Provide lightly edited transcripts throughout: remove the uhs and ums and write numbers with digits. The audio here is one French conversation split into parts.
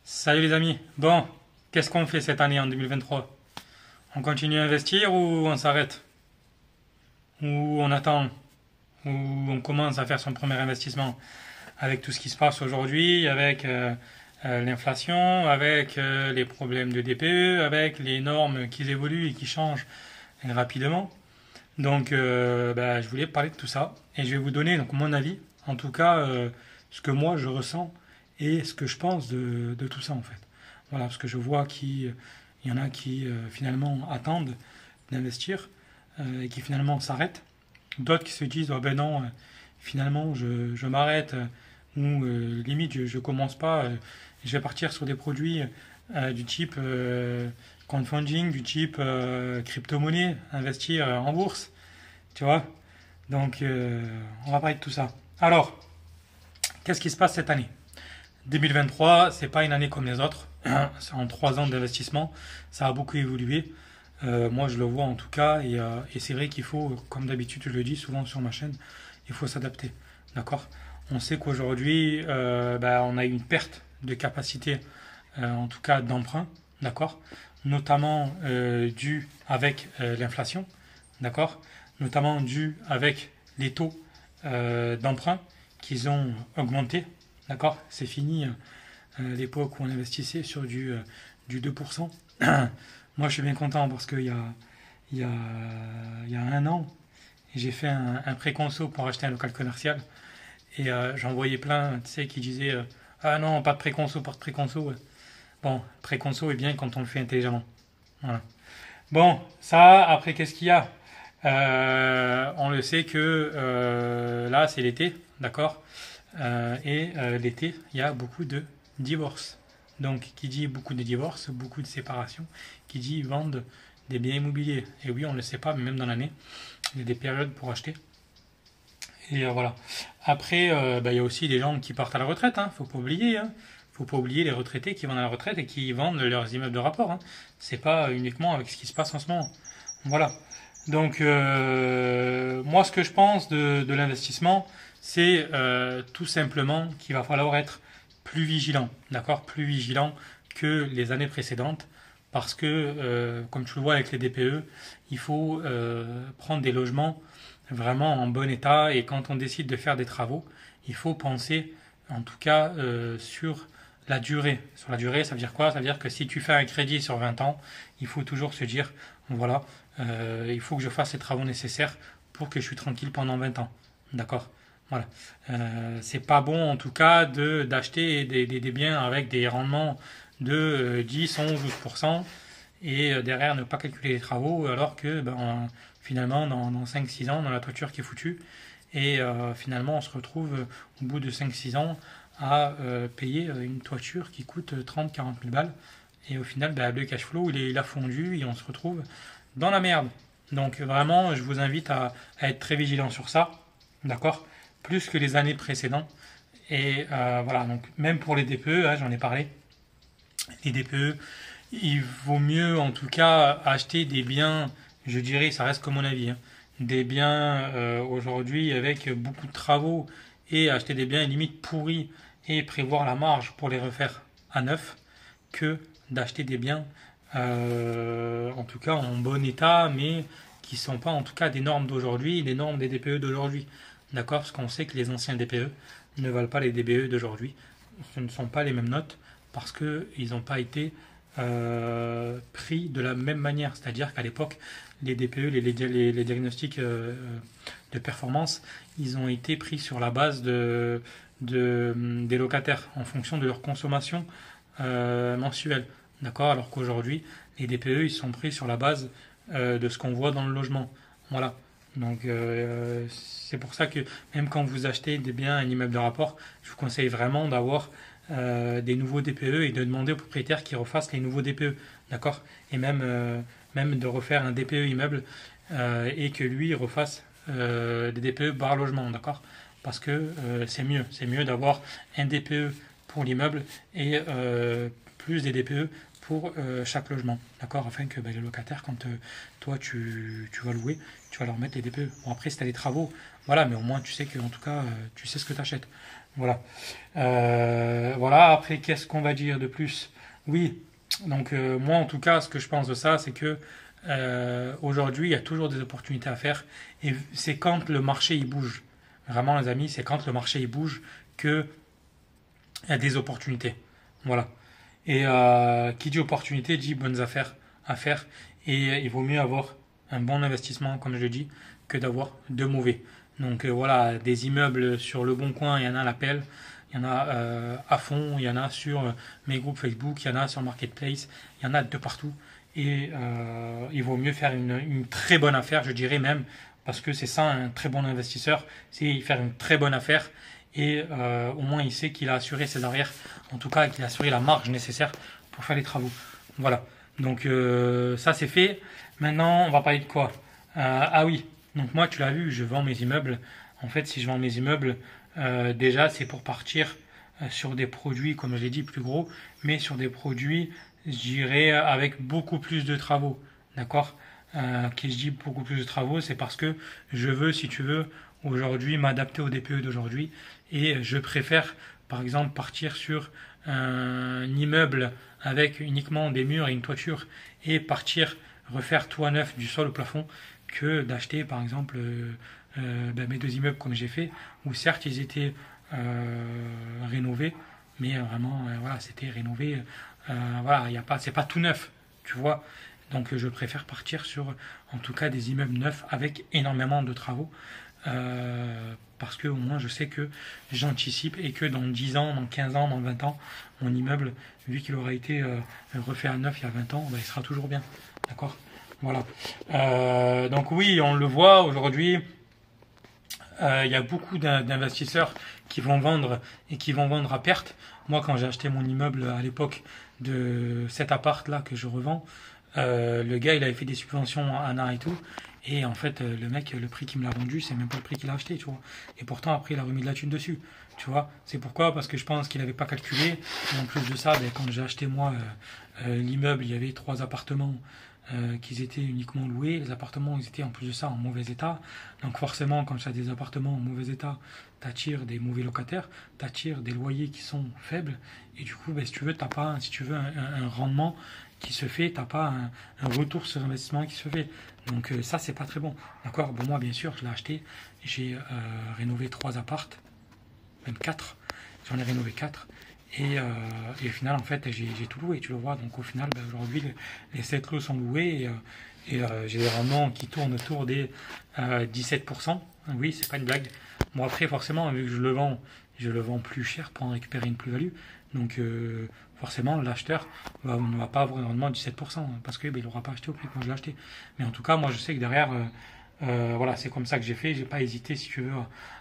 Salut les amis. Bon, qu'est-ce qu'on fait cette année en 2023? On continue à investir ou on s'arrête? Ou on attend? Ou on commence à faire son premier investissement? Avec tout ce qui se passe aujourd'hui, avec l'inflation, avec les problèmes de DPE, avec les normes qui évoluent et qui changent rapidement. Donc, je voulais parler de tout ça et je vais vous donner donc mon avis, en tout cas ce que moi je ressens et ce que je pense de tout ça en fait. Voilà, parce que je vois qu'il y en a qui finalement attendent d'investir et qui finalement s'arrêtent. D'autres qui se disent oh ben non, finalement je m'arrête ou limite je commence pas, je vais partir sur des produits du type crowdfunding, du type crypto-monnaie, investir en bourse, tu vois. Donc on va parler de tout ça. Alors, qu'est-ce qui se passe cette année? 2023, c'est pas une année comme les autres. C'est en 3 ans d'investissement, ça a beaucoup évolué. Moi, je le vois en tout cas, et c'est vrai qu'il faut, comme d'habitude, je le dis souvent sur ma chaîne, il faut s'adapter. D'accord? On sait qu'aujourd'hui, on a eu une perte de capacité, en tout cas d'emprunt, d'accord? Notamment dû avec l'inflation, d'accord? Notamment dû avec les taux d'emprunt qu'ils ont augmenté, d'accord? C'est fini l'époque où on investissait sur du 2%. Moi, je suis bien content parce il y a, il y a un an, j'ai fait un pré-conso pour acheter un local commercial. Et j'en voyais plein, tu sais, qui disaient ah non, pas de pré-conso, pas de pré-conso. Ouais. Bon, pré-conso est bien quand on le fait intelligemment. Voilà. Bon, ça, après, qu'est-ce qu'il y a? On le sait que là, c'est l'été, d'accord? L'été, il y a beaucoup de divorces. Donc, qui dit beaucoup de divorces, beaucoup de séparations, qui dit vendent des biens immobiliers. Et oui, on ne le sait pas, mais même dans l'année, il y a des périodes pour acheter. Et voilà. Après, il y a aussi des gens qui partent à la retraite, hein, faut pas oublier. Hein. Faut pas oublier les retraités qui vont à la retraite et qui vendent leurs immeubles de rapport. Hein. C'est pas uniquement avec ce qui se passe en ce moment. Voilà. Donc, moi, ce que je pense de l'investissement, c'est tout simplement qu'il va falloir être plus vigilant, d'accord? Plus vigilant que les années précédentes, parce que, comme tu le vois avec les DPE, il faut prendre des logements vraiment en bon état, et quand on décide de faire des travaux, il faut penser, en tout cas, sur la durée. Sur la durée, ça veut dire quoi? Ça veut dire que si tu fais un crédit sur 20 ans, il faut toujours se dire, voilà, il faut que je fasse les travaux nécessaires pour que je suis tranquille pendant 20 ans. D'accord? Voilà. C'est pas bon en tout cas d'acheter des biens avec des rendements de 10, 11, 12% et derrière ne pas calculer les travaux alors que finalement dans 5-6 ans on a la toiture qui est foutue et finalement on se retrouve au bout de 5-6 ans à payer une toiture qui coûte 30-40 000 balles et au final le cash flow il a fondu et on se retrouve dans la merde. Donc vraiment, je vous invite à être très vigilant sur ça, d'accord? Plus que les années précédentes. Et voilà, donc même pour les DPE, hein, j'en ai parlé, les DPE, il vaut mieux en tout cas acheter des biens, je dirais, ça reste comme mon avis, hein, des biens aujourd'hui avec beaucoup de travaux et acheter des biens limite pourris et prévoir la marge pour les refaire à neuf que d'acheter des biens en tout cas en bon état, mais qui ne sont pas en tout cas des normes d'aujourd'hui, des normes des DPE d'aujourd'hui. D'accord? Parce qu'on sait que les anciens DPE ne valent pas les DPE d'aujourd'hui. Ce ne sont pas les mêmes notes parce qu'ils n'ont pas été pris de la même manière. C'est-à-dire qu'à l'époque, les DPE, les diagnostics de performance, ils ont été pris sur la base des locataires en fonction de leur consommation mensuelle. D'accord? Alors qu'aujourd'hui, les DPE, ils sont pris sur la base de ce qu'on voit dans le logement. Voilà. Donc, c'est pour ça que même quand vous achetez des biens, un immeuble de rapport, je vous conseille vraiment d'avoir des nouveaux DPE et de demander aux propriétaires qu'ils refassent les nouveaux DPE. D'accord? Et même de refaire un DPE immeuble et que lui refasse des DPE par logement. D'accord? Parce que c'est mieux. C'est mieux d'avoir un DPE pour l'immeuble et plus des DPE pour chaque logement, d'accord, afin que les locataires, quand toi tu vas louer, tu vas leur mettre les DPE. Bon, après, si tu as des travaux, voilà, mais au moins tu sais que, en tout cas, tu sais ce que tu achètes. Voilà. Voilà, après, qu'est-ce qu'on va dire de plus? Oui, donc moi, en tout cas, ce que je pense de ça, c'est que aujourd'hui, il y a toujours des opportunités à faire, et c'est quand le marché il bouge. Vraiment, les amis, c'est quand le marché il bouge que il y a des opportunités. Voilà. Et qui dit opportunité dit bonnes affaires à faire. Et il vaut mieux avoir un bon investissement, comme je le dis, que d'avoir de mauvais. Donc voilà, des immeubles sur le bon coin, il y en a à l'appel, il y en a à fond, il y en a sur mes groupes Facebook, il y en a sur Marketplace, il y en a de partout. Et il vaut mieux faire une très bonne affaire, je dirais même, parce que c'est ça un très bon investisseur, c'est faire une très bonne affaire et au moins il sait qu'il a assuré ses arrières, en tout cas qu'il a assuré la marge nécessaire pour faire les travaux. Voilà, donc ça c'est fait. Maintenant on va parler de quoi? Ah oui, donc moi tu l'as vu, je vends mes immeubles. En fait, si je vends mes immeubles, déjà c'est pour partir sur des produits, comme je l'ai dit, plus gros, mais sur des produits, je dirais, avec beaucoup plus de travaux. D'accord? Qui je dis beaucoup plus de travaux, c'est parce que je veux, si tu veux, aujourd'hui m'adapter au DPE d'aujourd'hui et je préfère, par exemple, partir sur un immeuble avec uniquement des murs et une toiture et partir refaire tout à neuf du sol au plafond que d'acheter, par exemple, mes deux immeubles comme j'ai fait, où certes ils étaient rénovés, mais vraiment, voilà, c'était rénové. Voilà, y a pas, c'est pas tout neuf, tu vois. Donc je préfère partir sur, en tout cas, des immeubles neufs avec énormément de travaux. Parce que au moins je sais que j'anticipe et que dans 10 ans, dans 15 ans, dans 20 ans, mon immeuble, vu qu'il aura été refait à neuf il y a 20 ans, il sera toujours bien. D'accord? Voilà. Donc oui, on le voit aujourd'hui, il y a beaucoup d'investisseurs qui vont vendre et qui vont vendre à perte. Moi, quand j'ai acheté mon immeuble à l'époque de cet appart-là que je revends, le gars, il avait fait des subventions à ANA et tout. Et en fait, le mec, le prix qu'il me l'a vendu, c'est même pas le prix qu'il a acheté, tu vois. Et pourtant, après, il a remis de la thune dessus, tu vois. C'est pourquoi? Parce que je pense qu'il n'avait pas calculé. Et en plus de ça, quand j'ai acheté, moi, l'immeuble, il y avait 3 appartements qui étaient uniquement loués. Les appartements, ils étaient en plus de ça en mauvais état. Donc forcément, quand tu as des appartements en mauvais état, tu attires des mauvais locataires, tu attires des loyers qui sont faibles. Et du coup, si tu veux, t'as pas, si tu veux, un rendement qui se fait, t'as pas un retour sur investissement qui se fait. Donc ça, c'est pas très bon. D'accord? Bon, moi, bien sûr, je l'ai acheté. J'ai rénové 3 appartes, même 4. J'en ai rénové 4. Et au final, en fait, j'ai tout loué, tu le vois. Donc au final, aujourd'hui, les 7 lots sont loués j'ai des rendements qui tournent autour des 17%. Oui, c'est pas une blague. Bon, après, forcément, vu que je le vends plus cher pour en récupérer une plus-value. Donc forcément, l'acheteur ne va pas avoir un rendement de 17% parce qu'il n'aura pas acheté au prix que moi je l'ai acheté. Mais en tout cas, moi, je sais que derrière, voilà, c'est comme ça que j'ai fait. J'ai pas hésité, si tu veux,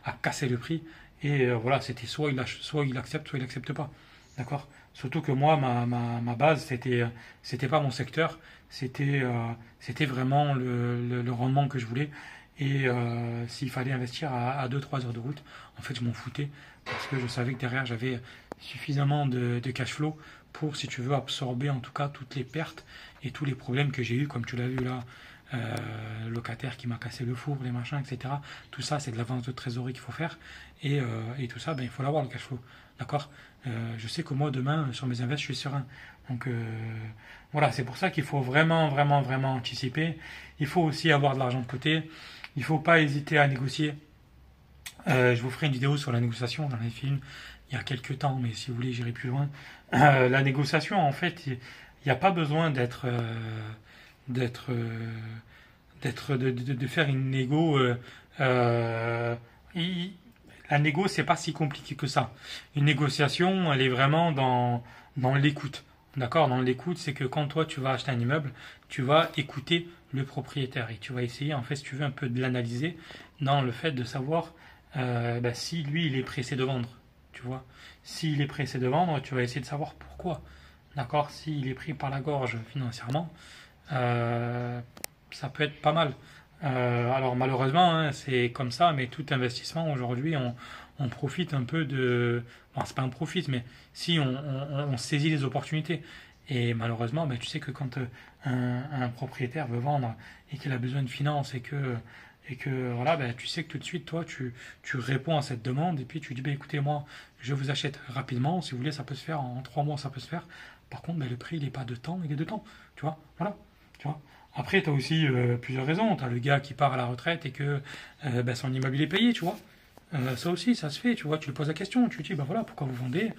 à casser le prix. Et voilà, c'était soit il accepte, soit il accepte pas. D'accord? Surtout que moi, ma base, c'était pas mon secteur, c'était vraiment le rendement que je voulais. Et s'il fallait investir à 2-3 heures de route, en fait, je m'en foutais parce que je savais que derrière, j'avais suffisamment de cash flow pour, si tu veux, absorber en tout cas toutes les pertes et tous les problèmes que j'ai eu, comme tu l'as vu là, le locataire qui m'a cassé le four, les machins, etc. Tout ça, c'est de l'avance de trésorerie qu'il faut faire. Et tout ça, il faut l'avoir, le cash flow. D'accord? Je sais que moi, demain, sur mes invests, je suis serein. Donc, voilà, c'est pour ça qu'il faut vraiment, vraiment, vraiment anticiper. Il faut aussi avoir de l'argent de côté. Il ne faut pas hésiter à négocier. Je vous ferai une vidéo sur la négociation. J'en ai fait une il y a quelques temps, mais si vous voulez, j'irai plus loin. La négociation, en fait, il n'y a pas besoin de faire une négo. La négo, c'est pas si compliqué que ça. Une négociation, elle est vraiment dans l'écoute. D'accord? Dans l'écoute, c'est que quand toi tu vas acheter un immeuble, tu vas écouter le propriétaire et tu vas essayer, en fait, si tu veux, un peu de l'analyser dans le fait de savoir si lui il est pressé de vendre. Tu vois? S'il est pressé de vendre, tu vas essayer de savoir pourquoi. D'accord? S'il est pris par la gorge financièrement, ça peut être pas mal. Alors malheureusement, hein, c'est comme ça, mais tout investissement aujourd'hui, on profite un peu de... Bon, c'est pas un profit, mais si on saisit les opportunités. Et malheureusement, ben, tu sais que quand un propriétaire veut vendre et qu'il a besoin de finances et que voilà, ben, tu sais que tout de suite, toi, tu réponds à cette demande et puis tu dis, ben, écoutez, moi, je vous achète rapidement. Si vous voulez, ça peut se faire en 3 mois, ça peut se faire. Par contre, ben, le prix, il n'est pas de temps, il est de temps. Tu vois, voilà. Tu vois. Après, tu as aussi plusieurs raisons. Tu as le gars qui part à la retraite et que ben, son immeuble est payé, tu vois. Ça aussi, ça se fait, tu vois. Tu lui poses la question, tu lui dis, ben voilà, pourquoi vous vendez.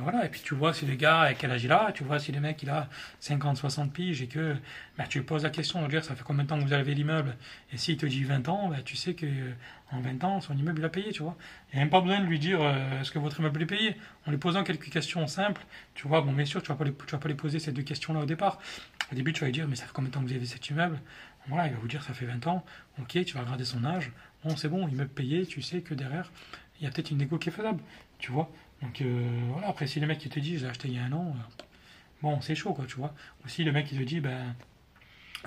Voilà, et puis tu vois si le gars, à quel âge il a, tu vois si le mec il a 50, 60 piges et que bah, tu lui poses la question de dire ça fait combien de temps que vous avez l'immeuble, et s'il te dit 20 ans, bah, tu sais que en 20 ans son immeuble il a payé, tu vois. Il n'y a même pas besoin de lui dire est-ce que votre immeuble est payé, en lui posant quelques questions simples, tu vois. Bon, bien sûr, tu vas pas lui poser ces deux questions-là au départ. Au début, tu vas lui dire mais ça fait combien de temps que vous avez cet immeuble. Voilà, il va vous dire ça fait 20 ans, ok, tu vas regarder son âge, bon, c'est bon, immeuble payé, tu sais que derrière, il y a peut-être une négo qui est faisable, tu vois. Donc voilà, après si le mec qui te dit je l'ai acheté il y a un an, bon c'est chaud quoi, tu vois. Ou si le mec qui te dit ben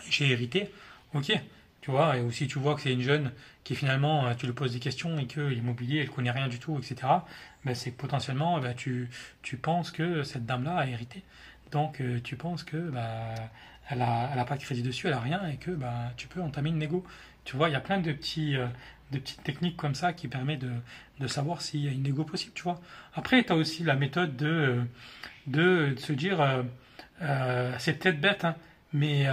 j'ai hérité, ok, tu vois, et aussi tu vois que c'est une jeune qui finalement tu lui poses des questions et que l'immobilier elle connaît rien du tout, etc. Ben c'est que potentiellement ben, tu penses que cette dame-là a hérité. Donc tu penses que ben, elle a pas de crédit dessus, elle a rien et que ben, tu peux entamer une négo. Tu vois, il y a plein de petites techniques comme ça qui permettent de savoir s'il y a une négo possible, tu vois. Après, tu as aussi la méthode de se dire, c'est peut-être bête, hein, mais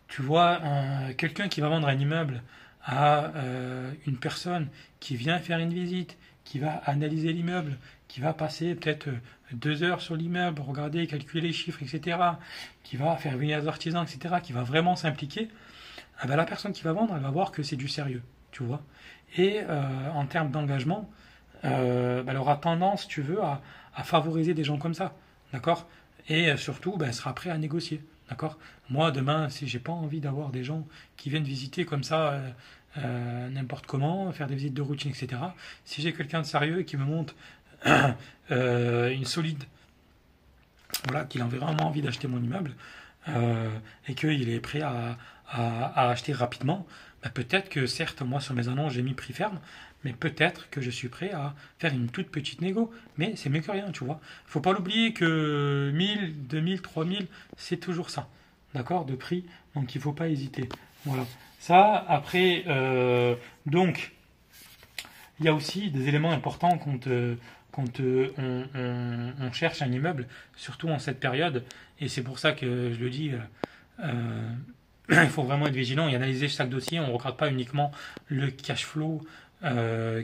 tu vois, quelqu'un qui va vendre un immeuble à une personne qui vient faire une visite, qui va analyser l'immeuble, qui va passer peut-être 2 heures sur l'immeuble, regarder, calculer les chiffres, etc., qui va faire venir des artisans, etc., qui va vraiment s'impliquer, ah ben, la personne qui va vendre, elle va voir que c'est du sérieux, tu vois. Et en termes d'engagement, ben, elle aura tendance, si tu veux, à favoriser des gens comme ça, d'accord. Et surtout, ben, elle sera prêt à négocier, d'accord. Moi, demain, si j'ai pas envie d'avoir des gens qui viennent visiter comme ça, n'importe comment, faire des visites de routine, etc., si j'ai quelqu'un de sérieux qui me montre une solide, voilà, qu'il a vraiment envie d'acheter mon immeuble, et qu'il est prêt à acheter rapidement, bah, peut-être que certes, moi sur mes annonces j'ai mis prix ferme, mais peut-être que je suis prêt à faire une toute petite négo, mais c'est mieux que rien, tu vois. Faut pas l'oublier que 1000, 2000, 3000, c'est toujours ça, d'accord, de prix, donc il faut pas hésiter. Voilà. Ça, après, donc, il y a aussi des éléments importants quand on cherche un immeuble, surtout en cette période, et c'est pour ça que je le dis, il faut vraiment être vigilant et analyser chaque dossier. On ne regarde pas uniquement le cash flow,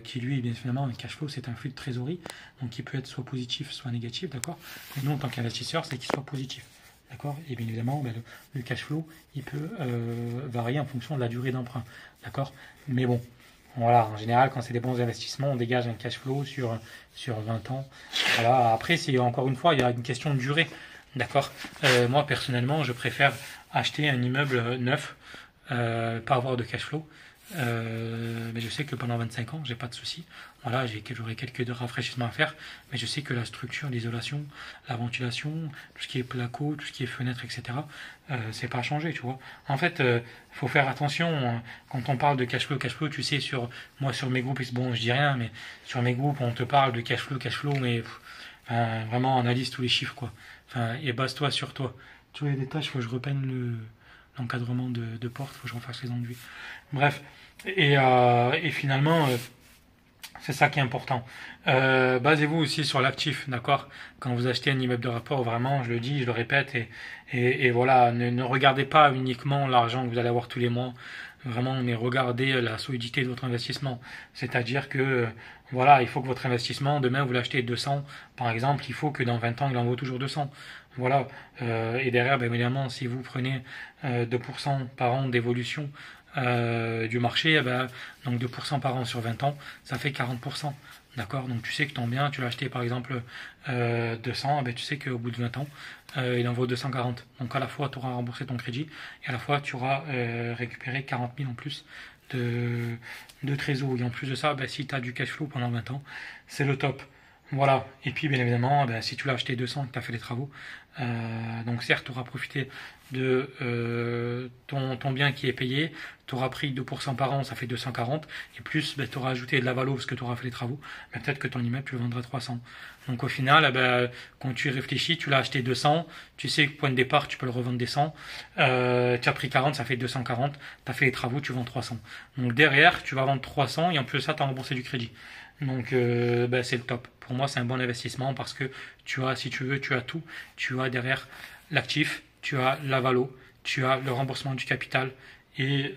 qui lui, bien évidemment, le cash flow, c'est un flux de trésorerie, donc qui peut être soit positif, soit négatif, d'accord. Et nous, en tant qu'investisseur, c'est qu'il soit positif, d'accord. Et bien évidemment, ben, le cash flow, il peut varier en fonction de la durée d'emprunt, d'accord. Mais bon, voilà, en général, quand c'est des bons investissements, on dégage un cash flow sur 20 ans. Voilà. Après, c'est encore une fois, il y a une question de durée. D'accord. Moi, personnellement, je préfère acheter un immeuble neuf, pas avoir de cash flow. Mais je sais que pendant 25 ans, j'ai pas de soucis. Voilà, j'aurai quelques rafraîchissements à faire, mais je sais que la structure, l'isolation, la ventilation, tout ce qui est placo, tout ce qui est fenêtre, etc., c'est pas changé, tu vois. En fait, faut faire attention quand on parle de cash flow, tu sais, moi sur mes groupes, bon, je dis rien, mais sur mes groupes, on te parle de cash flow, mais enfin, vraiment analyse tous les chiffres, quoi. Enfin, et base-toi sur toi. Tous les détails, il faut que je repeigne l'encadrement de porte, il faut que je refasse les enduits. Bref, et finalement, c'est ça qui est important. Basez-vous aussi sur l'actif, d'accord. Quand vous achetez un immeuble de rapport, vraiment, je le dis, je le répète, et voilà, ne regardez pas uniquement l'argent que vous allez avoir tous les mois, vraiment, mais regardez la solidité de votre investissement. C'est-à-dire que, voilà, il faut que votre investissement, demain vous l'achetez 200, par exemple, il faut que dans 20 ans, il en vaut toujours 200. Voilà, et derrière, bien évidemment, si vous prenez 2% par an d'évolution du marché, eh ben, donc 2% par an sur 20 ans, ça fait 40%. D'accord. Donc tu sais que ton bien, tu l'as acheté par exemple 200, eh ben, tu sais qu'au bout de 20 ans, il en vaut 240. Donc à la fois, tu auras remboursé ton crédit et à la fois, tu auras récupéré 40 000 en plus de trésor. Et en plus de ça, ben, si tu as du cash flow pendant 20 ans, c'est le top. Voilà, et puis bien évidemment, ben, si tu l'as acheté 200 et que tu as fait les travaux, donc certes, tu auras profité de ton bien qui est payé, tu auras pris 2% par an, ça fait 240, et plus ben, tu auras ajouté de la valo parce que tu auras fait les travaux, ben, peut-être que ton immeuble tu le vendras 300. Donc au final, ben, quand tu y réfléchis, tu l'as acheté 200, tu sais que point de départ tu peux le revendre des 100, tu as pris 40, ça fait 240, tu as fait les travaux, tu vends 300. Donc derrière, tu vas vendre 300 et en plus de ça, tu as remboursé du crédit. Donc ben, c'est le top. Pour moi, c'est un bon investissement parce que tu as, si tu veux, tu as tout. Tu as derrière l'actif, tu as la valo, tu as le remboursement du capital et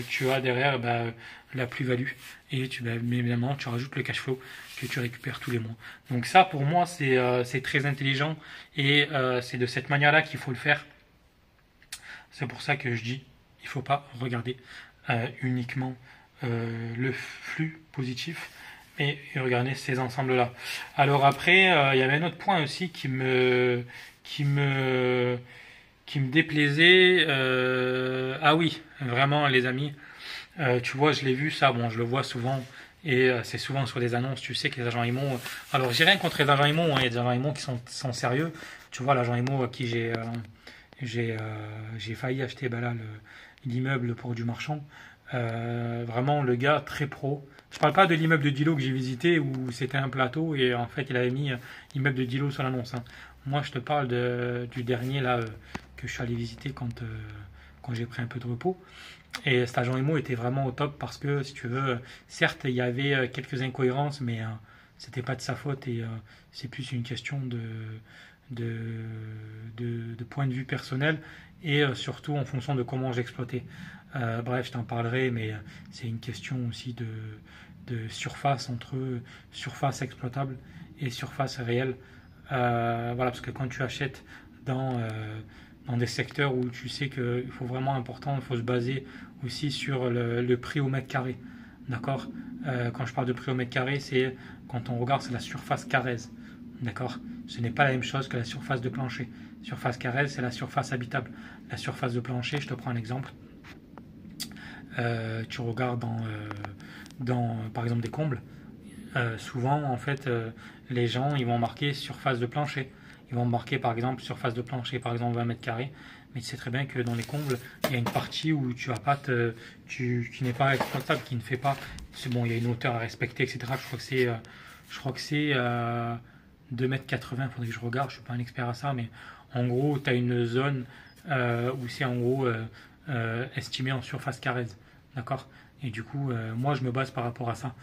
tu as derrière ben, la plus-value. Et ben, évidemment, tu rajoutes le cash flow que tu récupères tous les mois. Donc ça, pour moi, c'est très intelligent et c'est de cette manière-là qu'il faut le faire. C'est pour ça que je dis, il ne faut pas regarder uniquement le flux positif et regarder ces ensembles-là. Alors après, il y avait un autre point aussi qui me, qui me déplaisait. Ah oui, vraiment les amis, tu vois, je l'ai vu ça, bon, je le vois souvent. Et c'est souvent sur des annonces, tu sais que les agents IMO. Alors, j'ai rien contre les agents IMO, hein, il y a des agents IMO qui sont sérieux. Tu vois, l'agent IMO à qui j'ai failli acheter ben là, l'immeuble pour du marchand. Vraiment, le gars très pro. Je parle pas de l'immeuble de Dilo que j'ai visité où c'était un plateau et en fait il avait mis l'immeuble de Dilo sur l'annonce. Hein. Moi, je te parle du dernier là que je suis allé visiter quand j'ai pris un peu de repos. Et cet agent IMO était vraiment au top parce que, si tu veux, certes, il y avait quelques incohérences, mais c'était pas de sa faute et c'est plus une question de, de point de vue personnel et surtout en fonction de comment j'exploitais. Bref, je t'en parlerai, mais c'est une question aussi de surface entre surface exploitable et surface réelle. Voilà, parce que quand tu achètes dans, dans des secteurs où tu sais qu'il faut vraiment important, il faut se baser aussi sur le prix au mètre carré. D'accord. Quand je parle de prix au mètre carré, c'est quand on regarde, c'est la surface carrèze. D'accord. Ce n'est pas la même chose que la surface de plancher. Surface carrèze, c'est la surface habitable. La surface de plancher, je te prends un exemple. Tu regardes par exemple des combles. Souvent, en fait, les gens ils vont marquer surface de plancher. Ils vont marquer par exemple surface de plancher, par exemple 20 mètres carrés. Mais tu sais très bien que dans les combles, il y a une partie où tu vas pas qui n'est pas exploitable, qui ne fait pas. C'est bon, il y a une hauteur à respecter, etc. Je crois que c'est 2,80 m. Il faudrait que je regarde. Je suis pas un expert à ça, mais en gros, tu as une zone où c'est en gros estimé en surface carrèze. D'accord. Et du coup, moi, je me base par rapport à ça.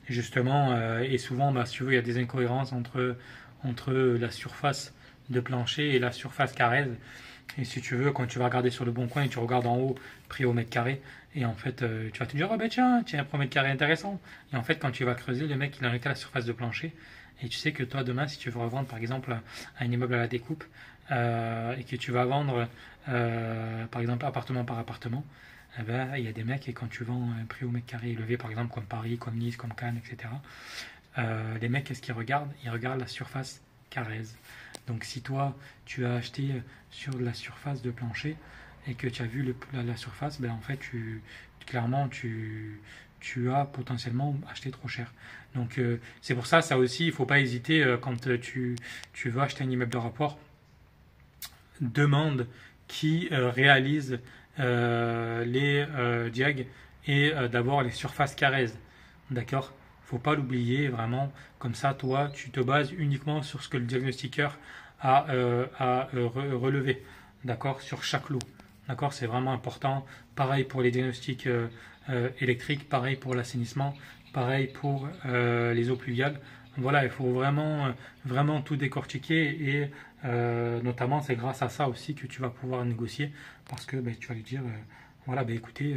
Et justement, et souvent, bah, si tu veux, il y a des incohérences entre la surface de plancher et la surface carrèze. Et si tu veux, quand tu vas regarder sur le bon coin et tu regardes en haut, prix au mètre carré, et en fait, tu vas te dire, oh ben tiens, un premier mètre carré intéressant. Et en fait, quand tu vas creuser, le mec, il a arrêté la surface de plancher. Et tu sais que toi, demain, si tu veux revendre, par exemple, un immeuble à la découpe, et que tu vas vendre, par exemple, appartement par appartement, eh ben, il y a des mecs, et quand tu vends un prix au mètre carré élevé, par exemple, comme Paris, comme Nice, comme Cannes, etc., les mecs, qu'est-ce qu'ils regardent? Ils regardent la surface carrèze. Donc si toi, tu as acheté sur la surface de plancher et que tu as vu la surface, ben en fait, clairement, tu as potentiellement acheté trop cher. Donc c'est pour ça, ça aussi, il ne faut pas hésiter quand tu veux acheter un immeuble de rapport, demande qui réalise les diag et d'abord les surfaces carrèzes. D'accord. Faut pas l'oublier vraiment. Comme ça, toi, tu te bases uniquement sur ce que le diagnostiqueur a relevé. D'accord. Sur chaque lot. D'accord. C'est vraiment important. Pareil pour les diagnostics électriques. Pareil pour l'assainissement. Pareil pour les eaux pluviales. Voilà, il faut vraiment tout décortiquer et notamment c'est grâce à ça aussi que tu vas pouvoir négocier parce que ben, tu vas lui dire voilà, ben, écoutez,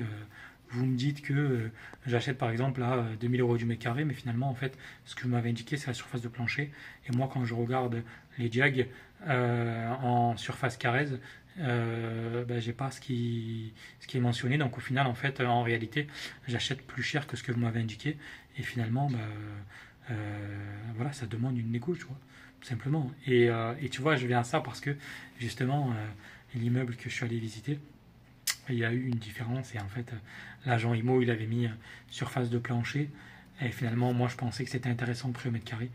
vous me dites que j'achète par exemple à 2000 euros du mètre carré, mais finalement en fait ce que vous m'avez indiqué c'est la surface de plancher et moi quand je regarde les diag en surface carrèze, ben, j'ai pas ce qui est mentionné, donc au final en fait en réalité j'achète plus cher que ce que vous m'avez indiqué et finalement ben, voilà, ça demande une négo, tu vois, tout simplement. Et tu vois, je viens à ça parce que justement, l'immeuble que je suis allé visiter, il y a eu une différence et en fait, l'agent IMO, il avait mis surface de plancher et finalement, moi, je pensais que c'était intéressant le prix au mètre carré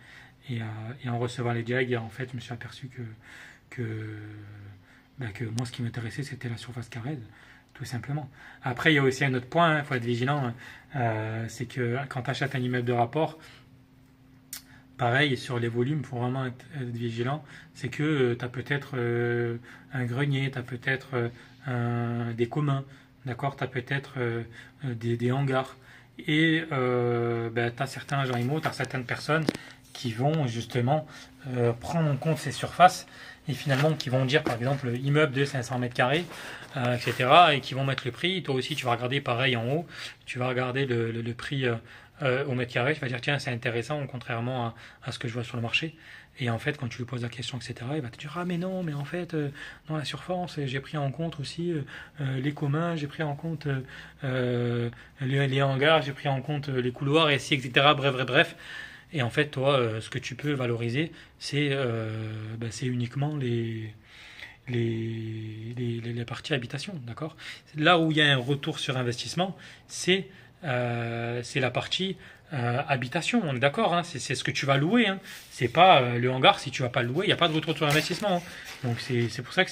et en recevant les diag, en fait, je me suis aperçu que, que moi, ce qui m'intéressait, c'était la surface carrée, tout simplement. Après, il y a aussi un autre point, il faut être vigilant, c'est que quand tu achètes un immeuble de rapport, pareil, sur les volumes, il faut vraiment être vigilant. C'est que tu as peut-être un grenier, tu as peut-être des communs, d'accord, tu as peut-être des hangars. Et tu as certains agents IMO, tu as certaines personnes qui vont justement prendre en compte ces surfaces et finalement qui vont dire par exemple immeuble de 500 mètres carrés, etc. et qui vont mettre le prix. Toi aussi, tu vas regarder pareil en haut, tu vas regarder le prix au mètre carré, tu vas dire tiens c'est intéressant contrairement à ce que je vois sur le marché. Et en fait quand tu lui poses la question etc il va te dire ah mais non mais en fait dans la surface j'ai pris en compte aussi les communs, j'ai pris en compte les hangars, j'ai pris en compte les couloirs et etc. Bref. Et en fait toi ce que tu peux valoriser c'est uniquement les parties habitation, d'accord. Là où il y a un retour sur investissement, c'est la partie habitation, on est d'accord, hein, c'est ce que tu vas louer, hein. C'est pas le hangar, si tu vas pas le louer, il n'y a pas de retour sur investissement, hein. Donc c'est pour ça que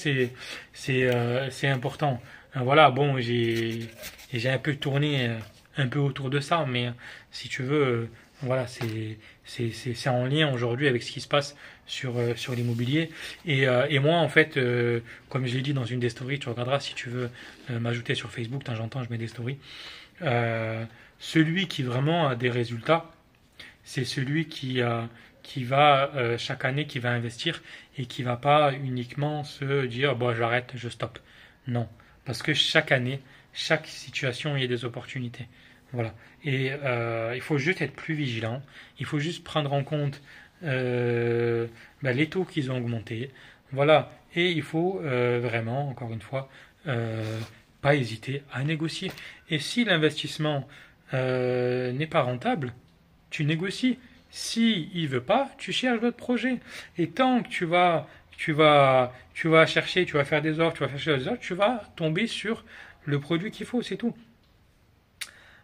c'est important. Voilà, bon, j'ai un peu tourné un peu autour de ça, mais si tu veux, voilà, c'est en lien aujourd'hui avec ce qui se passe sur l'immobilier. Et moi, en fait, comme je l'ai dit dans une des stories, tu regarderas si tu veux m'ajouter sur Facebook, de temps en temps, je mets des stories. Celui qui vraiment a des résultats, c'est celui qui va chaque année, qui va investir et qui va pas uniquement se dire bon j'arrête, je stoppe. Non, parce que chaque année, chaque situation, il y a des opportunités. Voilà. Et il faut juste être plus vigilant. Il faut juste prendre en compte les taux qu'ils ont augmenté. Voilà. Et il faut vraiment, encore une fois, pas hésiter à négocier. Et si l'investissement n'est pas rentable, tu négocies. Si il veut pas, tu cherches d'autres projets. Et tant que tu vas chercher, tu vas faire des offres, tu vas chercher des offres, tu vas tomber sur le produit qu'il faut, c'est tout.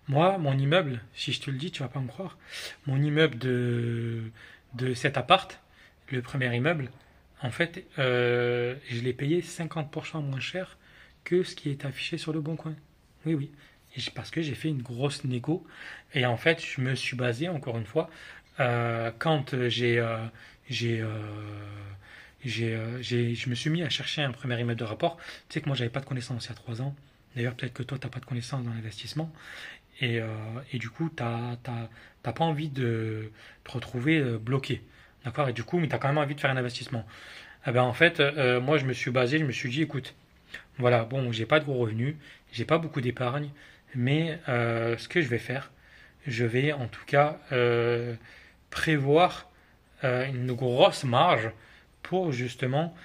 Moi, mon immeuble, si je te le dis, tu vas pas me croire. Mon immeuble de cet appart, le premier immeuble, en fait, je l'ai payé 50% moins cher que ce qui est affiché sur le Bon Coin. Oui, oui. Parce que j'ai fait une grosse négo. Et en fait, je me suis basé, encore une fois, quand j'ai, je me suis mis à chercher un premier immeuble de rapport. Tu sais que moi, j'avais pas de connaissances il y a 3 ans. D'ailleurs, peut-être que toi, tu n'as pas de connaissances dans l'investissement. Et du coup, t'as pas envie de te retrouver bloqué. D'accord. Et du coup, mais tu as quand même envie de faire un investissement. Eh ben, en fait, moi, je me suis basé, je me suis dit, écoute, voilà, bon, j'ai pas de gros revenus, j'ai pas beaucoup d'épargne, mais ce que je vais faire, je vais en tout cas prévoir une grosse marge pour justement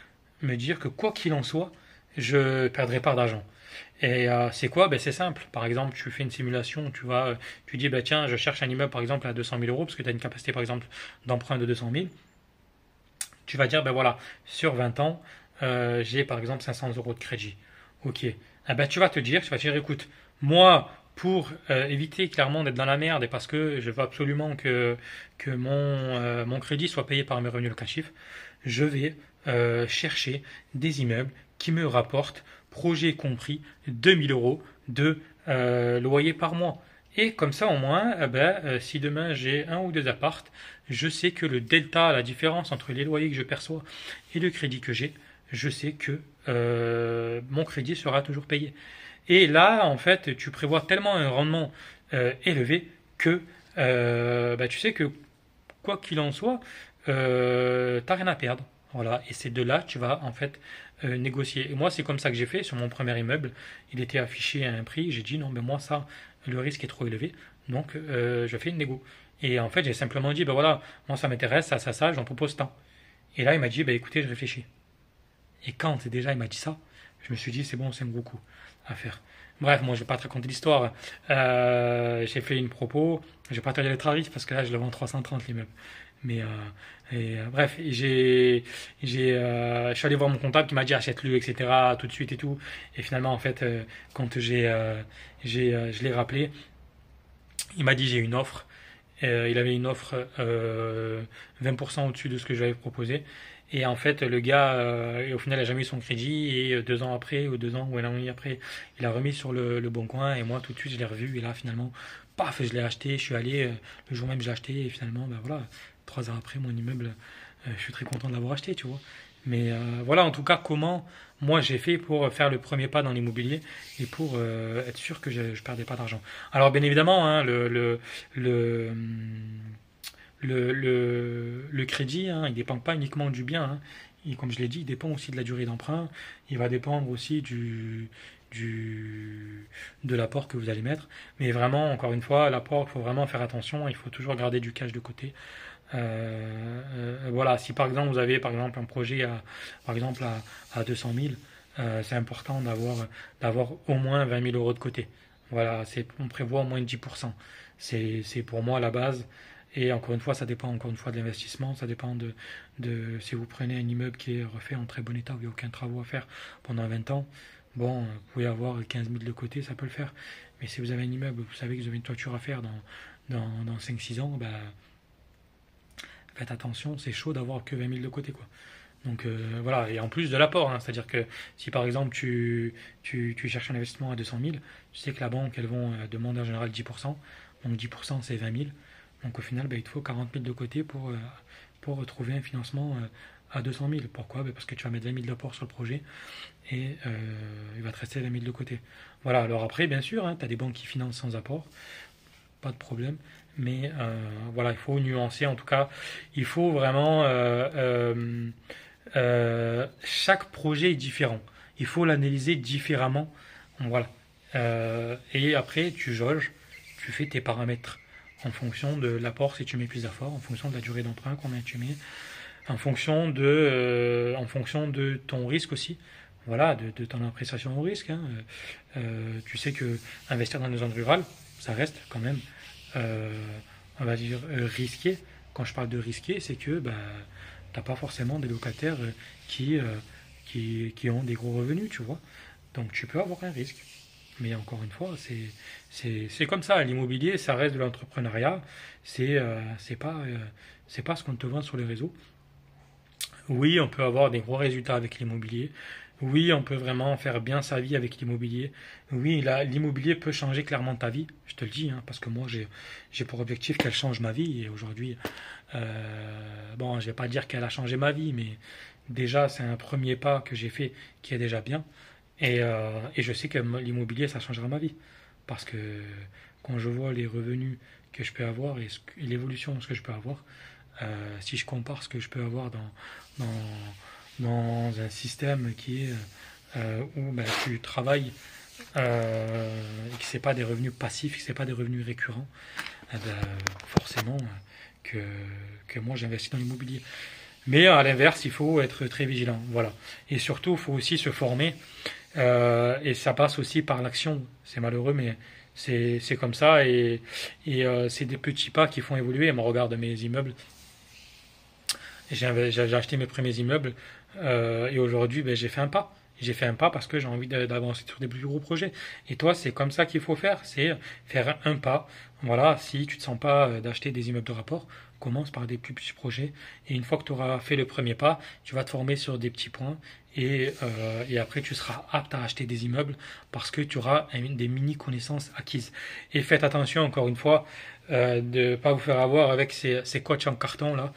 me dire que quoi qu'il en soit, je perdrai pas d'argent. Et c'est quoi? Ben, c'est simple. Par exemple, tu fais une simulation, tu dis, ben, tiens, je cherche un immeuble par exemple à 200 000 euros, parce que tu as une capacité par exemple d'emprunt de 200 000. Tu vas dire, ben voilà, sur 20 ans, j'ai par exemple 500 euros de crédit. Ok. Eh ben, tu vas te dire, écoute, moi, pour éviter clairement d'être dans la merde et parce que je veux absolument que mon crédit soit payé par mes revenus locatifs, je vais chercher des immeubles qui me rapportent, projet compris, 2000 euros de loyer par mois. Et comme ça, au moins, si demain j'ai un ou deux appartes, je sais que le delta, la différence entre les loyers que je perçois et le crédit que j'ai, je sais que mon crédit sera toujours payé. Et là, en fait, tu prévois tellement un rendement élevé que tu sais que quoi qu'il en soit, t'as rien à perdre. Voilà. Et c'est de là que tu vas en fait négocier. Et moi, c'est comme ça que j'ai fait sur mon premier immeuble. Il était affiché à un prix. J'ai dit non, mais moi ça, le risque est trop élevé. Donc, je fais une négo. Et en fait, j'ai simplement dit, ben voilà, moi ça m'intéresse, ça, j'en propose tant. Et là, il m'a dit, ben écoutez, je réfléchis. Et quand déjà il m'a dit ça, je me suis dit, c'est bon, c'est un gros coup à faire. Bref, moi je vais pas te raconter l'histoire. J'ai fait une propos, j'ai partagé les tarifs parce que là je le vends 330 l'immeuble. Mais bref, je suis allé voir mon comptable qui m'a dit achète-le, etc. tout de suite et tout. Et finalement, en fait, quand je l'ai rappelé, il m'a dit j'ai une offre. Il avait une offre 20% au-dessus de ce que je lui avais proposé. Et en fait, le gars, et au final, il n'a jamais eu son crédit. Et 2 ans après, ou 2 ans, ou un an et demi après, il a remis sur le bon coin. Et moi, tout de suite, je l'ai revu. Et là, finalement, paf, je l'ai acheté. Je suis allé, le jour même, je l'ai acheté. Et finalement, ben voilà, 3 ans après, mon immeuble, je suis très content de l'avoir acheté, tu vois. Mais voilà, en tout cas, comment moi j'ai fait pour faire le premier pas dans l'immobilier et pour être sûr que je ne perdais pas d'argent. Alors, bien évidemment, hein, le, le crédit, hein, il ne dépend pas uniquement du bien. Hein. Comme je l'ai dit, il dépend aussi de la durée d'emprunt. Il va dépendre aussi de l'apport que vous allez mettre. Mais vraiment, encore une fois, l'apport, il faut vraiment faire attention. Il faut toujours garder du cash de côté. Voilà, si par exemple vous avez par exemple un projet par exemple à 200 000, c'est important d'avoir au moins 20 000 euros de côté. Voilà, on prévoit au moins 10%. C'est pour moi la base. Et encore une fois, ça dépend encore une fois de l'investissement. Ça dépend de si vous prenez un immeuble qui est refait en très bon état où il n'y a aucun travaux à faire pendant 20 ans. Bon, vous pouvez avoir 15 000 de côté, ça peut le faire. Mais si vous avez un immeuble, vous savez que vous avez une toiture à faire dans 5-6 ans, bah, faites attention, c'est chaud d'avoir que 20 000 de côté, quoi. Donc voilà, et en plus de l'apport, hein, c'est-à-dire que si par exemple tu cherches un investissement à 200 000, tu sais que la banque, elles vont demander en général 10%, donc 10% c'est 20 000, donc au final, bah, il te faut 40 000 de côté pour retrouver un financement à 200 000. Pourquoi? Bah, parce que tu vas mettre 20 000 d'apport sur le projet et il va te rester 20 000 de côté. Voilà, alors après, bien sûr, hein, tu as des banques qui financent sans apport, pas de problème. Mais voilà, il faut nuancer. En tout cas, il faut vraiment. Chaque projet est différent. Il faut l'analyser différemment. Voilà. Et après, tu jauges, tu fais tes paramètres en fonction de l'apport si tu mets plus d'efforts, en fonction de la durée d'emprunt, combien tu mets, en fonction de ton risque aussi. Voilà, de ton appréciation au risque. Hein. Tu sais que investir dans une zone rurale, ça reste quand même euh, on va dire risqué. Quand je parle de risqué, c'est que bah, t'as pas forcément des locataires qui, euh, qui ont des gros revenus, tu vois. Donc tu peux avoir un risque. Mais encore une fois, c'est comme ça. L'immobilier, ça reste de l'entrepreneuriat. C'est pas ce qu'on te vend sur les réseaux. Oui, on peut avoir des gros résultats avec l'immobilier. Oui, on peut vraiment faire bien sa vie avec l'immobilier. Oui, l'immobilier peut changer clairement ta vie, je te le dis, hein, parce que moi j'ai pour objectif qu'elle change ma vie. Et aujourd'hui, bon, je vais pas dire qu'elle a changé ma vie, mais déjà c'est un premier pas que j'ai fait qui est déjà bien. Et je sais que l'immobilier, ça changera ma vie. Parce que quand je vois les revenus que je peux avoir et l'évolution de ce que je peux avoir, si je compare ce que je peux avoir dans, dans un système qui est où ben, tu travailles et que c'est pas des revenus passifs, que c'est pas des revenus récurrents, eh ben, forcément que, que moi j'investis dans l'immobilier. Mais à l'inverse, il faut être très vigilant. Voilà. Et surtout, il faut aussi se former. Et ça passe aussi par l'action. C'est malheureux, mais c'est comme ça. Et c'est des petits pas qui font évoluer. Moi, regarde mes immeubles. J'ai acheté mes premiers immeubles et aujourd'hui, ben, j'ai fait un pas. J'ai fait un pas parce que j'ai envie d'avancer sur des plus gros projets. Et toi, c'est comme ça qu'il faut faire, c'est faire un pas. Voilà, si tu ne te sens pas d'acheter des immeubles de rapport, commence par des plus petits projets. Et une fois que tu auras fait le premier pas, tu vas te former sur des petits points. Et après, tu seras apte à acheter des immeubles parce que tu auras des mini connaissances acquises. Et faites attention, encore une fois, de ne pas vous faire avoir avec ces coachs en carton là,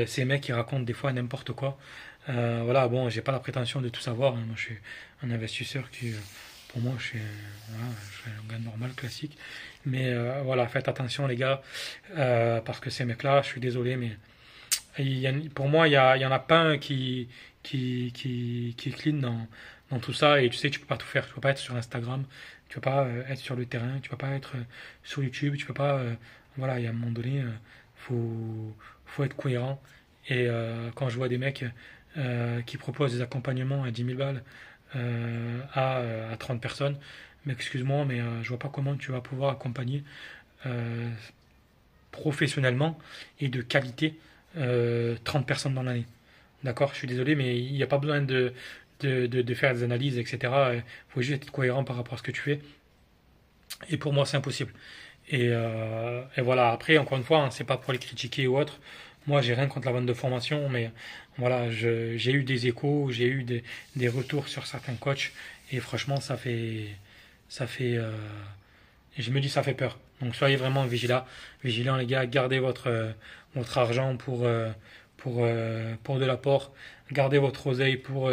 ces mecs qui racontent des fois n'importe quoi. Voilà, bon, j'ai pas la prétention de tout savoir. Hein. Moi, je suis un investisseur qui, pour moi, voilà, je suis un gars normal, classique. Mais voilà, faites attention, les gars, parce que ces mecs-là, je suis désolé, mais pour moi, il y en a pas un qui est clean dans tout ça. Et tu sais, tu peux pas tout faire. Tu peux pas être sur Instagram, tu peux pas être sur le terrain, tu peux pas être sur YouTube, tu peux pas. Voilà, il y a un moment donné, faut être cohérent. Et quand je vois des mecs qui proposent des accompagnements à 10 000 balles à 30 personnes, mais excuse-moi, mais je vois pas comment tu vas pouvoir accompagner euh, professionnellement et de qualité 30 personnes dans l'année. D'accord? Je suis désolé, mais il n'y a pas besoin de faire des analyses, etc. Il faut juste être cohérent par rapport à ce que tu fais. Et pour moi, c'est impossible. Et voilà, après, encore une fois, hein, c'est pas pour les critiquer ou autre. Moi, j'ai rien contre la vente de formation, mais voilà, j'ai eu des échos, j'ai eu des retours sur certains coachs, et franchement, ça fait, et je me dis, ça fait peur. Donc, soyez vraiment vigilants, les gars. Gardez votre argent pour de l'apport. Gardez votre oseille pour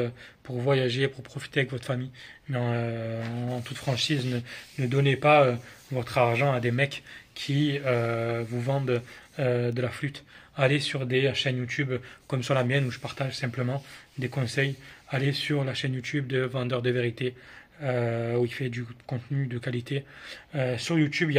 voyager, pour profiter avec votre famille. Mais en toute franchise, ne donnez pas votre argent à des mecs qui vous vendent de la flûte. Allez sur des chaînes YouTube comme sur la mienne où je partage simplement des conseils. Allez sur la chaîne YouTube de Vendeur de Vérité où il fait du contenu de qualité. Sur YouTube,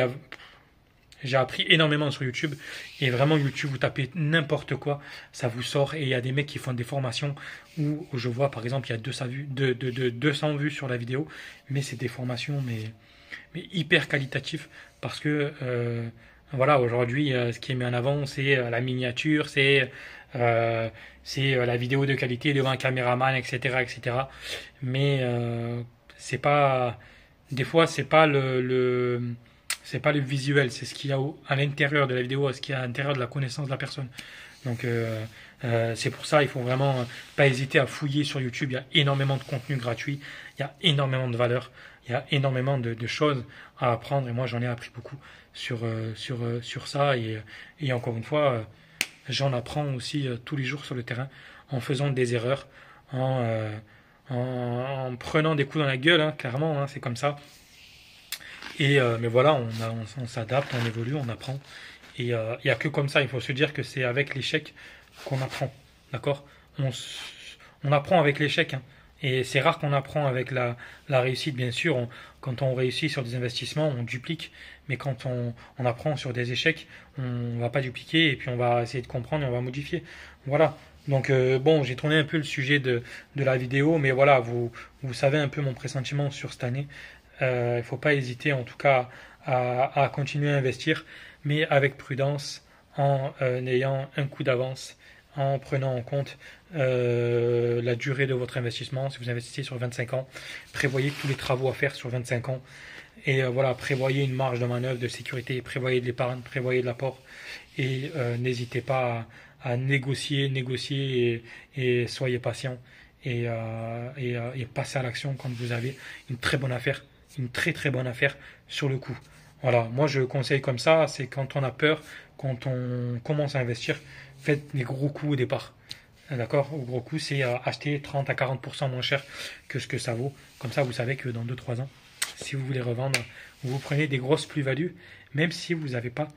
j'ai appris énormément sur YouTube et vraiment YouTube, vous tapez n'importe quoi, ça vous sort et il y a des mecs qui font des formations où je vois par exemple il y a 200 vues, 200 vues sur la vidéo, mais c'est des formations mais hyper qualitatives parce que voilà aujourd'hui ce qui est mis en avant c'est la miniature, c'est la vidéo de qualité devant un caméraman, etc., etc. Mais c'est pas des fois c'est pas c'est pas le visuel, c'est ce qu'il y a à l'intérieur de la vidéo, ce qu'il y a à l'intérieur de la connaissance de la personne. Donc c'est pour ça il faut vraiment pas hésiter à fouiller sur YouTube. Il y a énormément de contenu gratuit, il y a énormément de valeur, il y a énormément de choses à apprendre et moi j'en ai appris beaucoup sur ça et encore une fois j'en apprends aussi tous les jours sur le terrain en faisant des erreurs, en, euh, en prenant des coups dans la gueule, hein, clairement, hein, c'est comme ça. Mais voilà, on s'adapte, on évolue, on apprend. Et il n'y a que comme ça, il faut se dire que c'est avec l'échec qu'on apprend. D'accord on apprend avec l'échec. Hein. Et c'est rare qu'on apprend avec la réussite, bien sûr. Quand on réussit sur des investissements, on duplique. Mais quand on apprend sur des échecs, on ne va pas dupliquer et puis on va essayer de comprendre et on va modifier. Voilà. Donc bon, j'ai tourné un peu le sujet de la vidéo, mais voilà, vous savez un peu mon pressentiment sur cette année. Il ne faut pas hésiter en tout cas à continuer à investir, mais avec prudence, en ayant un coup d'avance, en prenant en compte la durée de votre investissement. Si vous investissez sur 25 ans, prévoyez tous les travaux à faire sur 25 ans. Et voilà, prévoyez une marge de manœuvre de sécurité, prévoyez de l'épargne, prévoyez de l'apport. Et n'hésitez pas à négocier et soyez patient. Et passez à l'action quand vous avez une très bonne affaire, une très très bonne affaire sur le coup. Voilà, moi je conseille comme ça, c'est quand on a peur, quand on commence à investir, faites des gros coups au départ. D'accord. Au gros coup, c'est acheter 30 à 40% moins cher que ce que ça vaut. Comme ça, vous savez que dans 2 3 ans, si vous voulez revendre, vous prenez des grosses plus-values, même si vous n'avez pas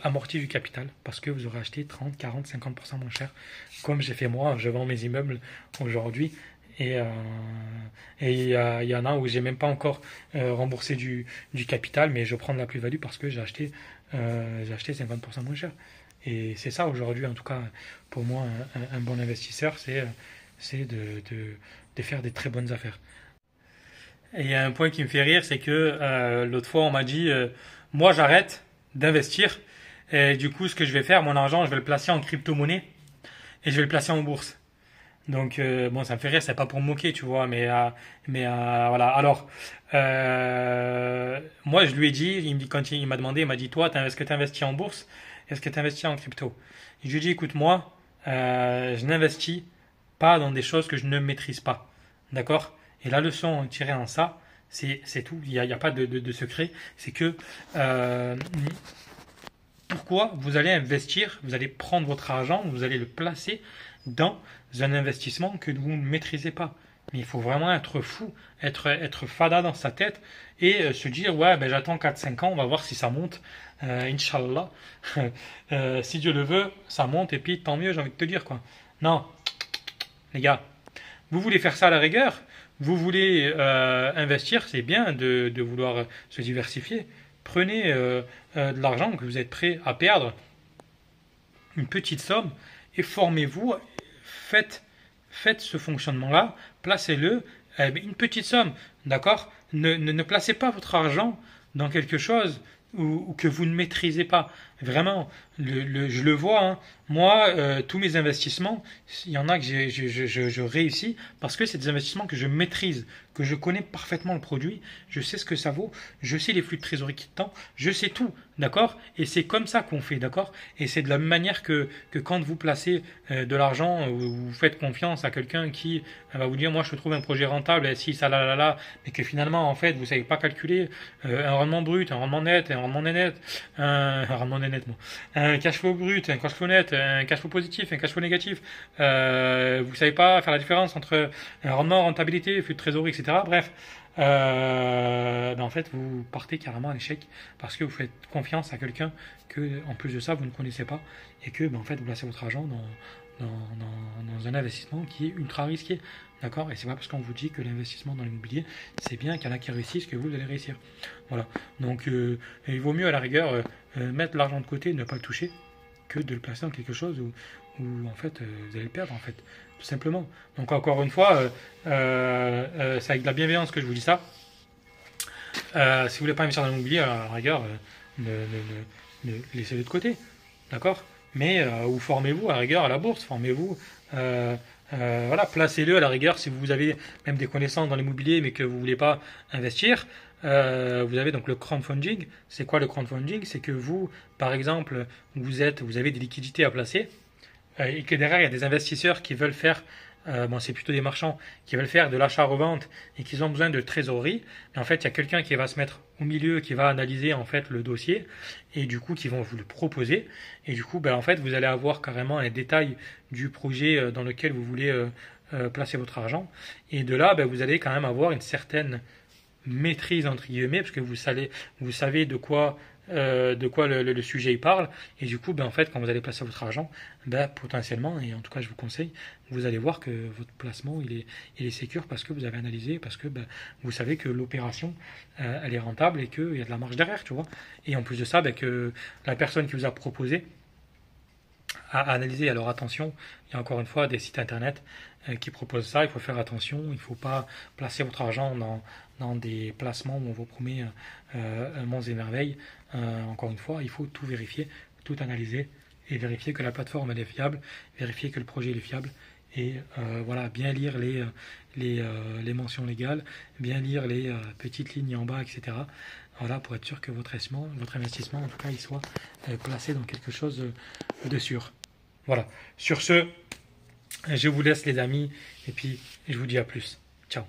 amorti du capital, parce que vous aurez acheté 30, 40, 50% moins cher. Comme j'ai fait moi, je vends mes immeubles aujourd'hui. Et il y en a où j'ai même pas encore remboursé du capital, mais je prends de la plus-value parce que j'ai acheté 50% moins cher. Et c'est ça aujourd'hui, en tout cas, pour moi, un bon investisseur, c'est de faire des très bonnes affaires. Et il y a un point qui me fait rire, c'est que l'autre fois, on m'a dit, moi j'arrête d'investir, et du coup, ce que je vais faire, mon argent, je vais le placer en crypto-monnaie, et je vais le placer en bourse. Donc, bon, ça me fait rire, c'est pas pour me moquer, tu vois, mais voilà. Alors, moi, je lui ai dit, quand il m'a demandé, il m'a dit, toi, est-ce que tu investis en bourse? Est-ce que tu investis en crypto? Je lui ai dit, écoute, moi, je n'investis pas dans des choses que je ne maîtrise pas. D'accord? Et la leçon tirée en ça, c'est tout. Il y a pas de secret. C'est que pourquoi vous allez investir, vous allez prendre votre argent, vous allez le placer dans un investissement que vous ne maîtrisez pas. Mais il faut vraiment être fou, être fada dans sa tête et se dire ouais ben j'attends 4 5 ans, on va voir si ça monte. Inch'Allah. Si Dieu le veut, ça monte et puis tant mieux, j'ai envie de te dire quoi. Non, les gars, vous voulez faire ça à la rigueur, vous voulez investir, c'est bien de vouloir se diversifier. Prenez de l'argent que vous êtes prêt à perdre, une petite somme, et formez-vous, faites ce fonctionnement-là, placez-le, une petite somme, d'accord? Ne placez pas votre argent dans quelque chose que vous ne maîtrisez pas. Vraiment, je le vois, hein. Moi, tous mes investissements, il y en a que je réussis parce que c'est des investissements que je maîtrise, que je connais parfaitement le produit, je sais ce que ça vaut, je sais les flux de trésorerie qui tend, je sais tout, d'accord? Et c'est comme ça qu'on fait, d'accord? Et c'est de la même manière que quand vous placez de l'argent, vous faites confiance à quelqu'un qui va vous dire, moi je trouve un projet rentable, et si ça là, mais que finalement, en fait, vous savez pas calculer un rendement brut, un rendement net, un rendement net, un rendement net, non. Un cash flow brut, un cash flow net, un cash flow positif, un cash flow négatif. Vous savez pas faire la différence entre un rendement, rentabilité, flux de trésorerie, etc. Bref, en fait, vous partez carrément à l'échec parce que vous faites confiance à quelqu'un que, en plus de ça, vous ne connaissez pas et que, en fait, vous placez votre argent dans un investissement qui est ultra risqué. D'accord? Et c'est pas parce qu'on vous dit que l'investissement dans l'immobilier, c'est bien qu'il y en a qui réussissent que vous allez réussir. Voilà. Donc, il vaut mieux à la rigueur mettre l'argent de côté et ne pas le toucher que de le placer dans quelque chose où en fait, vous allez le perdre, en fait. Tout simplement. Donc, encore une fois, c'est avec de la bienveillance que je vous dis ça. Si vous voulez pas investir dans l'immobilier, à la rigueur, laissez-le de côté. D'accord? Mais ou formez-vous à la rigueur à la bourse, formez-vous. Voilà, placez-le à la rigueur si vous avez même des connaissances dans l'immobilier mais que vous ne voulez pas investir. Vous avez donc le crowdfunding. C'est quoi le crowdfunding? C'est que vous, par exemple, vous avez des liquidités à placer et que derrière il y a des investisseurs qui veulent faire, bon c'est plutôt des marchands qui veulent faire de l'achat-revente et qui ont besoin de trésorerie. Mais en fait il y a quelqu'un qui va se mettre au milieu, qui va analyser en fait le dossier et du coup qui vont vous le proposer. Et du coup en fait vous allez avoir carrément un détail du projet dans lequel vous voulez placer votre argent. Et de là vous allez quand même avoir une certaine maîtrise entre guillemets parce que vous savez de quoi le sujet il parle et du coup en fait quand vous allez placer votre argent potentiellement, et en tout cas je vous conseille, vous allez voir que votre placement il est sécure parce que vous avez analysé, parce que vous savez que l'opération elle est rentable et qu'il y a de la marge derrière, tu vois. Et en plus de ça que la personne qui vous a proposé à analyser. Alors attention, il y a encore une fois des sites internet qui proposent ça, il faut faire attention, il ne faut pas placer votre argent dans des placements où on vous promet monts et merveilles. Encore une fois, il faut tout vérifier, tout analyser et vérifier que la plateforme elle est fiable, vérifier que le projet il est fiable et voilà, bien lire les mentions légales, bien lire les petites lignes en bas, etc. Voilà, pour être sûr que votre investissement, en tout cas, il soit placé dans quelque chose de sûr. Voilà. Sur ce, je vous laisse les amis, et puis je vous dis à plus. Ciao.